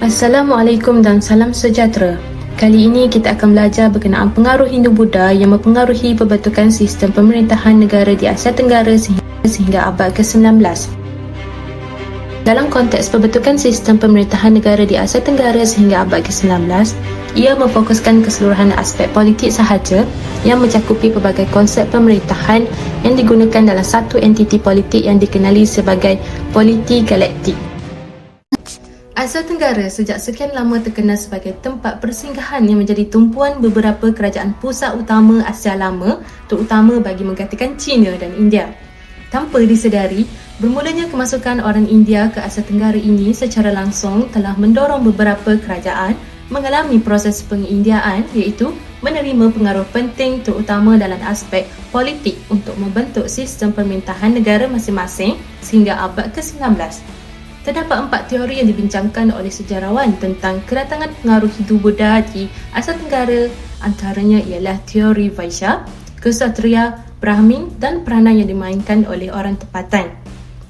Assalamualaikum dan salam sejahtera. Kali ini kita akan belajar berkenaan pengaruh Hindu-Buddha yang mempengaruhi pembentukan sistem pemerintahan negara di Asia Tenggara sehingga abad ke-19. Dalam konteks pembentukan sistem pemerintahan negara di Asia Tenggara sehingga abad ke-19, ia memfokuskan keseluruhan aspek politik sahaja yang mencakupi pelbagai konsep pemerintahan yang digunakan dalam satu entiti politik yang dikenali sebagai politi galaktik. Asia Tenggara sejak sekian lama terkenal sebagai tempat persinggahan yang menjadi tumpuan beberapa kerajaan pusat utama Asia Lama, terutama bagi menggantikan China dan India. Tanpa disedari, bermulanya kemasukan orang India ke Asia Tenggara ini secara langsung telah mendorong beberapa kerajaan mengalami proses pengindiaan, iaitu menerima pengaruh penting terutama dalam aspek politik untuk membentuk sistem pemerintahan negara masing-masing sehingga abad ke-19. Terdapat 4 teori yang dibincangkan oleh sejarawan tentang kedatangan pengaruh Hindu-Buddha di Asia Tenggara. Antaranya ialah teori Vaishya, Kshatriya, Brahmin dan peranan yang dimainkan oleh orang tempatan.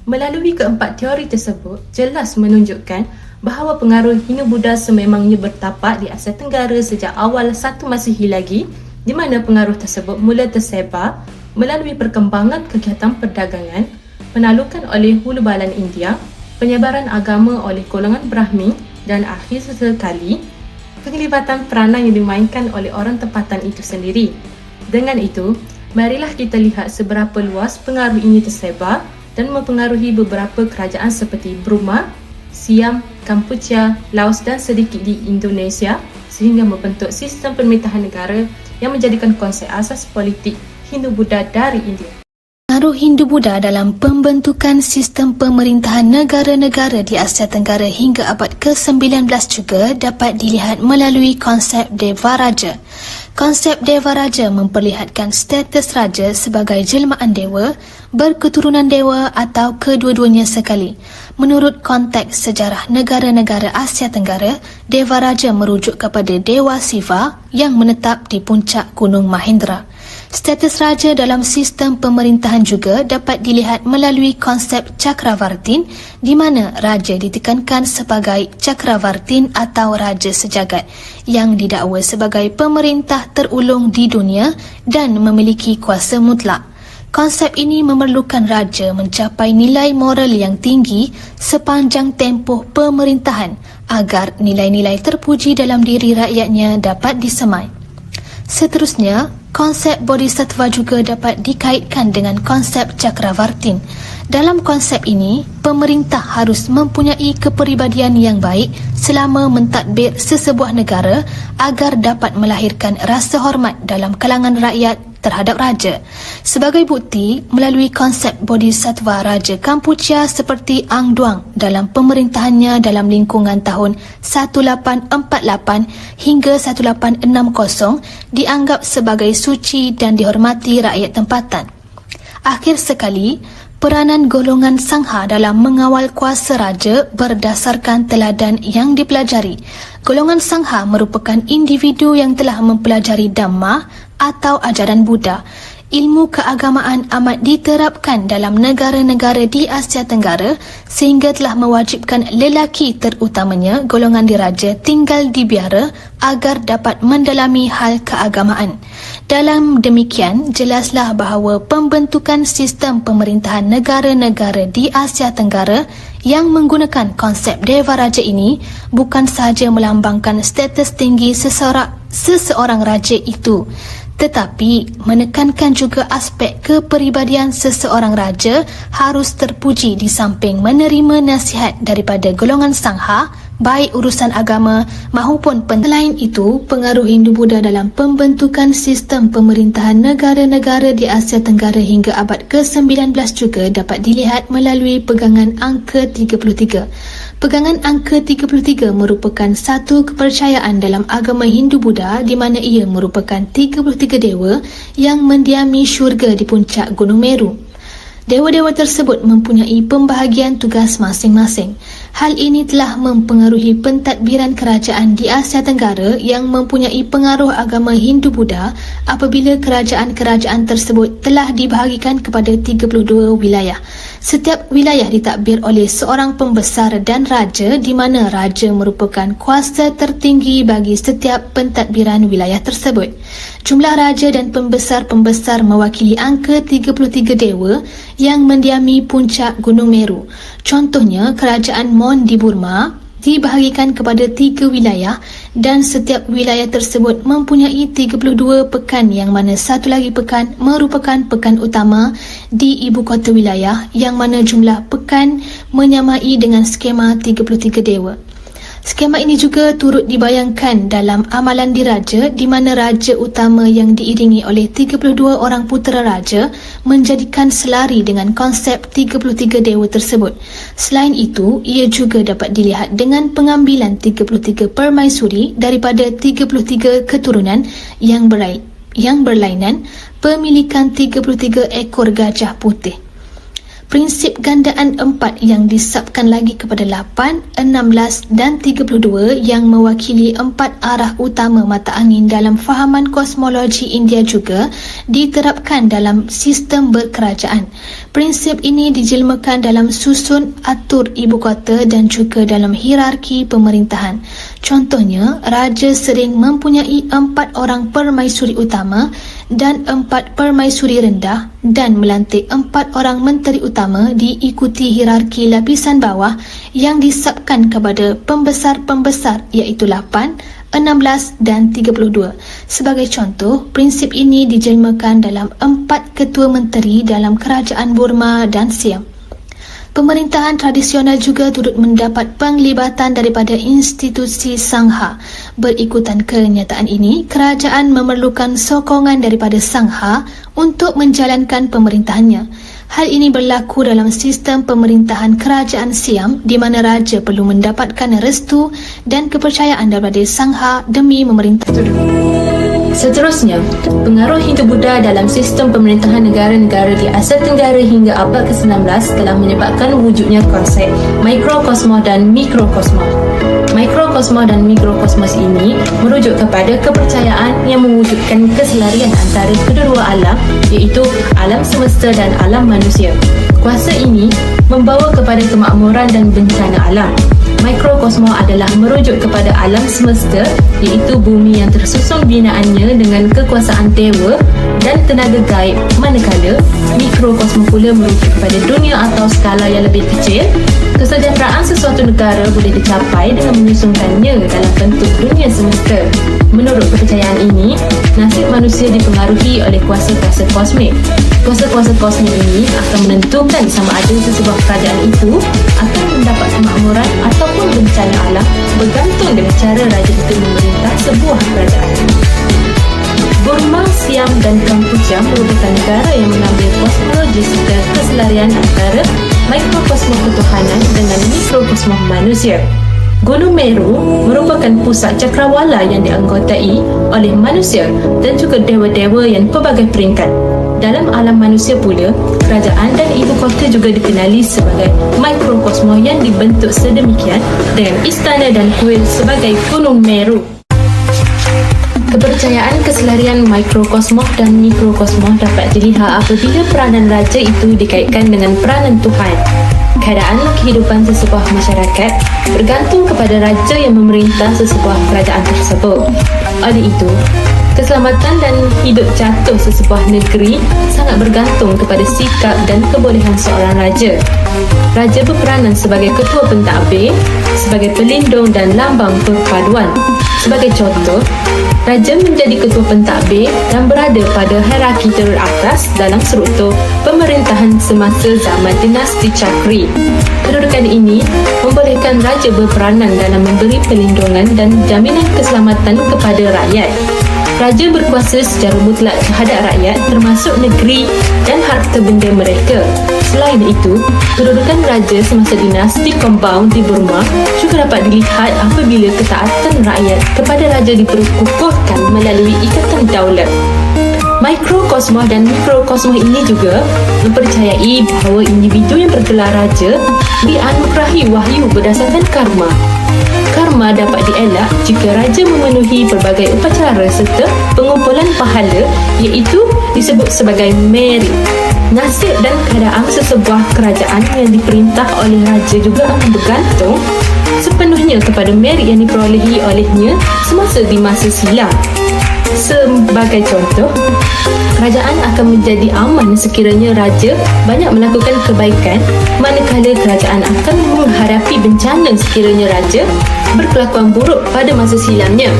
Melalui keempat teori tersebut, jelas menunjukkan bahawa pengaruh Hindu-Buddha sememangnya bertapak di Asia Tenggara sejak awal 1 Masihi lagi, di mana pengaruh tersebut mula tersebar melalui perkembangan kegiatan perdagangan, penaklukan oleh hulu balan India, penyebaran agama oleh golongan Brahmin dan akhir sekali, penglibatan peranan yang dimainkan oleh orang tempatan itu sendiri. Dengan itu, marilah kita lihat seberapa luas pengaruh ini tersebar dan mempengaruhi beberapa kerajaan seperti Burma, Siam, Kampuchea, Laos dan sedikit di Indonesia sehingga membentuk sistem pemerintahan negara yang menjadikan konsep asas politik Hindu-Buddha dari India. Pengaruh Hindu-Buddha dalam pembentukan sistem pemerintahan negara-negara di Asia Tenggara hingga abad ke-19 juga dapat dilihat melalui konsep Deva Raja. Konsep Deva Raja memperlihatkan status raja sebagai jelmaan dewa, berketurunan dewa atau kedua-duanya sekali. Menurut konteks sejarah negara-negara Asia Tenggara, Deva Raja merujuk kepada Dewa Siva yang menetap di puncak Gunung Mahendra. Status raja dalam sistem pemerintahan juga dapat dilihat melalui konsep Cakravartin, di mana raja ditekankan sebagai Cakravartin atau Raja Sejagat yang didakwa sebagai pemerintah terulung di dunia dan memiliki kuasa mutlak. Konsep ini memerlukan raja mencapai nilai moral yang tinggi sepanjang tempoh pemerintahan agar nilai-nilai terpuji dalam diri rakyatnya dapat disemai. Seterusnya, konsep Bodhisattva juga dapat dikaitkan dengan konsep Cakravartin. Dalam konsep ini, pemerintah harus mempunyai kepribadian yang baik selama mentadbir sesebuah negara agar dapat melahirkan rasa hormat dalam kalangan rakyat terhadap raja. Sebagai bukti, melalui konsep Bodhisattva Raja Kampuchea seperti Ang Duang dalam pemerintahannya dalam lingkungan tahun 1848 hingga 1860 dianggap sebagai suci dan dihormati rakyat tempatan. Akhir sekali, peranan golongan Sangha dalam mengawal kuasa raja berdasarkan teladan yang dipelajari. Golongan Sangha merupakan individu yang telah mempelajari Dhamma atau ajaran Buddha. Ilmu keagamaan amat diterapkan dalam negara-negara di Asia Tenggara sehingga telah mewajibkan lelaki terutamanya golongan diraja tinggal di biara agar dapat mendalami hal keagamaan. Dalam demikian, jelaslah bahawa pembentukan sistem pemerintahan negara-negara di Asia Tenggara yang menggunakan konsep Deva Raja ini bukan sahaja melambangkan status tinggi seseorang raja itu, tetapi menekankan juga aspek kepribadian seseorang raja harus terpuji di samping menerima nasihat daripada golongan Sangha, baik urusan agama maupun selain itu, pengaruh Hindu-Buddha dalam pembentukan sistem pemerintahan negara-negara di Asia Tenggara hingga abad ke-19 juga dapat dilihat melalui pegangan angka 33. Pegangan angka 33 merupakan satu kepercayaan dalam agama Hindu-Buddha di mana ia merupakan 33 dewa yang mendiami syurga di puncak Gunung Meru. Dewa-dewa tersebut mempunyai pembahagian tugas masing-masing. Hal ini telah mempengaruhi pentadbiran kerajaan di Asia Tenggara yang mempunyai pengaruh agama Hindu-Buddha apabila kerajaan-kerajaan tersebut telah dibahagikan kepada 32 wilayah. Setiap wilayah ditadbir oleh seorang pembesar dan raja di mana raja merupakan kuasa tertinggi bagi setiap pentadbiran wilayah tersebut. Jumlah raja dan pembesar-pembesar mewakili angka 33 dewa yang mendiami puncak Gunung Meru. Contohnya, kerajaan Mon di Burma dibahagikan kepada 3 wilayah dan setiap wilayah tersebut mempunyai 32 pekan yang mana satu lagi pekan merupakan pekan utama di ibu kota wilayah yang mana jumlah pekan menyamai dengan skema 33 dewa. Skema ini juga turut dibayangkan dalam amalan diraja di mana raja utama yang diiringi oleh 32 orang putera raja menjadikan selari dengan konsep 33 dewa tersebut. Selain itu, ia juga dapat dilihat dengan pengambilan 33 permaisuri daripada 33 keturunan yang berlainan, pemilikan 33 ekor gajah putih. Prinsip gandaan 4 yang disabkan lagi kepada 8, 16 dan 32 yang mewakili 4 arah utama mata angin dalam fahaman kosmologi India juga diterapkan dalam sistem berkerajaan. Prinsip ini dijelmakan dalam susun atur ibu kota dan juga dalam hierarki pemerintahan. Contohnya, raja sering mempunyai 4 orang permaisuri utama dan 4 permaisuri rendah dan melantik 4 orang menteri utama diikuti hierarki lapisan bawah yang disabkan kepada pembesar-pembesar iaitu 8, 16 dan 32. Sebagai contoh, prinsip ini dijelmakan dalam 4 ketua menteri dalam kerajaan Burma dan Siam. Pemerintahan tradisional juga turut mendapat penglibatan daripada institusi Sangha. Berikutan kenyataan ini, kerajaan memerlukan sokongan daripada Sangha untuk menjalankan pemerintahannya. Hal ini berlaku dalam sistem pemerintahan kerajaan Siam di mana raja perlu mendapatkan restu dan kepercayaan daripada Sangha demi memerintah. Seterusnya, pengaruh Hindu-Buddha dalam sistem pemerintahan negara-negara di Asia Tenggara hingga abad ke-19 telah menyebabkan wujudnya konsep mikrokosmos dan mikrokosmos. Mikrokosmos dan mikrokosmos ini merujuk kepada kepercayaan yang mewujudkan keselarian antara kedua-dua alam iaitu alam semesta dan alam manusia. Kuasa ini membawa kepada kemakmuran dan bencana alam. Mikrokosmos adalah merujuk kepada alam semesta iaitu bumi yang tersusun binaannya dengan kekuasaan dewa dan tenaga gaib, manakala mikrokosmos pula merujuk kepada dunia atau skala yang lebih kecil. Kesejahteraan sesuatu negara boleh dicapai dengan menyusunkannya dalam bentuk dunia semesta. Menurut kepercayaan ini, nasib manusia dipengaruhi oleh kuasa-kuasa kosmik. Kuasa-kuasa kosmik ini akan menentukan sama ada sesebuah kerajaan itu akan mendapat kemakmuran ataupun bencana alam bergantung dengan cara raja itu memerintah sebuah kerajaan. Burma, Siam dan Kampuchea merupakan negara yang mengambil kosmologi serta keselarian antara mikrokosmos ketuhanan dengan mikrokosmos manusia. Gunung Meru merupakan pusat cakrawala yang dianggotai oleh manusia dan juga dewa-dewa yang pelbagai peringkat. Dalam alam manusia pula, kerajaan dan ibu kota juga dikenali sebagai mikrokosmos yang dibentuk sedemikian dengan istana dan kuil sebagai Gunung Meru. Kepercayaan keselarian mikrokosmos dan mikrokosmos dapat dilihat apabila peranan raja itu dikaitkan dengan peranan Tuhan. Keadaan kehidupan sesebuah masyarakat bergantung kepada raja yang memerintah sesebuah kerajaan tersebut. Oleh itu, keselamatan dan hidup jatuh sesebuah negeri sangat bergantung kepada sikap dan kebolehan seorang raja. Raja berperanan sebagai ketua pentadbir, sebagai pelindung dan lambang perpaduan. Sebagai contoh, raja menjadi ketua pentadbir dan berada pada hierarki teratas dalam struktur pemerintahan semasa zaman dinasti Chakri. Kedudukan ini membolehkan raja berperanan dalam memberi perlindungan dan jaminan keselamatan kepada rakyat. Raja berkuasa secara mutlak terhadap rakyat termasuk negeri dan harta benda mereka. Selain itu, kedudukan raja semasa dinasti Kombau di Burma juga dapat dilihat apabila ketaatan rakyat kepada raja diperkukuhkan melalui ikatan daulat. Mikrokosmos dan mikrokosmos ini juga mempercayai bahawa individu yang bergelar raja dianugerahi wahyu berdasarkan karma. Karma dapat dielak jika raja memenuhi pelbagai upacara serta pengumpulan pahala, iaitu disebut sebagai merit. Nasib dan keadaan sesebuah kerajaan yang diperintah oleh raja juga akan bergantung sepenuhnya kepada merit yang diperolehi olehnya semasa di masa silam. Sebagai contoh, kerajaan akan menjadi aman sekiranya raja banyak melakukan kebaikan, manakala kerajaan akan menghadapi bencana sekiranya raja berkelakuan buruk pada masa silamnya.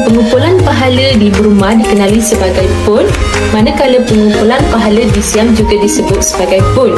Pengumpulan pahala di Burma dikenali sebagai pol, manakala pengumpulan pahala di Siam juga disebut sebagai pol,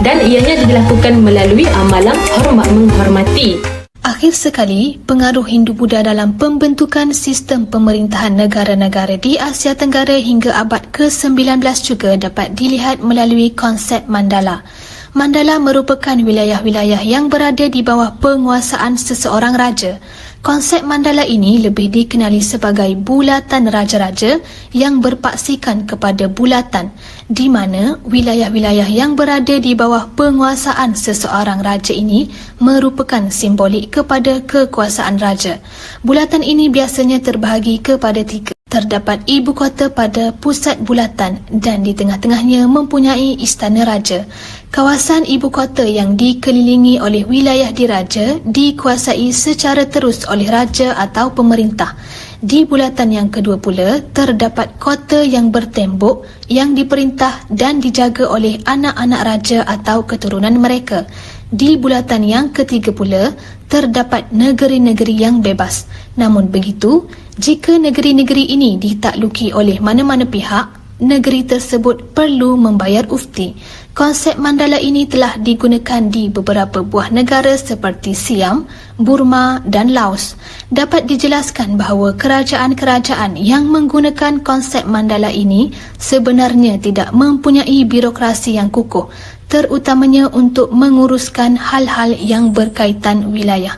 dan ianya dilakukan melalui amalan hormat menghormati. Akhir sekali, pengaruh Hindu-Buddha dalam pembentukan sistem pemerintahan negara-negara di Asia Tenggara hingga abad ke-19 juga dapat dilihat melalui konsep mandala. Mandala merupakan wilayah-wilayah yang berada di bawah penguasaan seseorang raja. Konsep mandala ini lebih dikenali sebagai bulatan raja-raja yang berpaksikan kepada bulatan, di mana wilayah-wilayah yang berada di bawah penguasaan seseorang raja ini merupakan simbolik kepada kekuasaan raja. Bulatan ini biasanya terbahagi kepada 3. Terdapat ibu kota pada pusat bulatan dan di tengah-tengahnya mempunyai istana raja. Kawasan ibu kota yang dikelilingi oleh wilayah diraja dikuasai secara terus oleh raja atau pemerintah. Di bulatan yang kedua pula, terdapat kota yang bertembok yang diperintah dan dijaga oleh anak-anak raja atau keturunan mereka. Di bulatan yang ketiga pula, terdapat negeri-negeri yang bebas. Namun begitu, jika negeri-negeri ini ditakluki oleh mana-mana pihak, negeri tersebut perlu membayar ufti. Konsep mandala ini telah digunakan di beberapa buah negara seperti Siam, Burma dan Laos. Dapat dijelaskan bahawa kerajaan-kerajaan yang menggunakan konsep mandala ini sebenarnya tidak mempunyai birokrasi yang kukuh, terutamanya untuk menguruskan hal-hal yang berkaitan wilayah.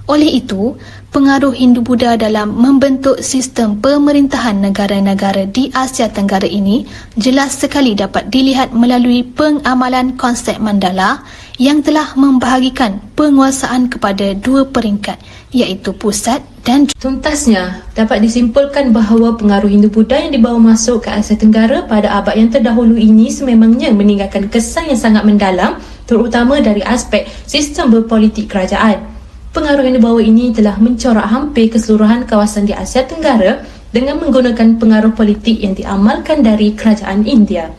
Oleh itu, pengaruh Hindu-Buddha dalam membentuk sistem pemerintahan negara-negara di Asia Tenggara ini jelas sekali dapat dilihat melalui pengamalan konsep mandala yang telah membahagikan penguasaan kepada 2 peringkat, iaitu pusat dan Tuntasnya, dapat disimpulkan bahawa pengaruh Hindu-Buddha yang dibawa masuk ke Asia Tenggara pada abad yang terdahulu ini sememangnya meninggalkan kesan yang sangat mendalam, terutama dari aspek sistem berpolitik kerajaan. Pengaruh yang dibawa ini telah mencorak hampir keseluruhan kawasan di Asia Tenggara dengan menggunakan pengaruh politik yang diamalkan dari kerajaan India.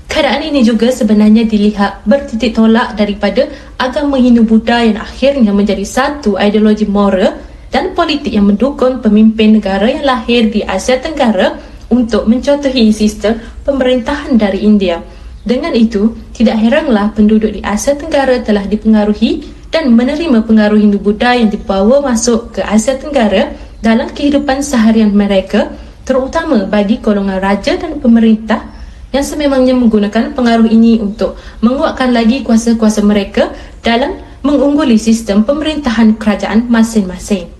Keadaan ini juga sebenarnya dilihat bertitik tolak daripada agama Hindu-Buddha yang akhirnya menjadi satu ideologi moral dan politik yang mendukung pemimpin negara yang lahir di Asia Tenggara untuk mencontohi sistem pemerintahan dari India. Dengan itu, tidak heranlah penduduk di Asia Tenggara telah dipengaruhi dan menerima pengaruh Hindu-Buddha yang dibawa masuk ke Asia Tenggara dalam kehidupan seharian mereka, terutama bagi golongan raja dan pemerintah yang sememangnya menggunakan pengaruh ini untuk menguatkan lagi kuasa-kuasa mereka dalam mengungguli sistem pemerintahan kerajaan masing-masing.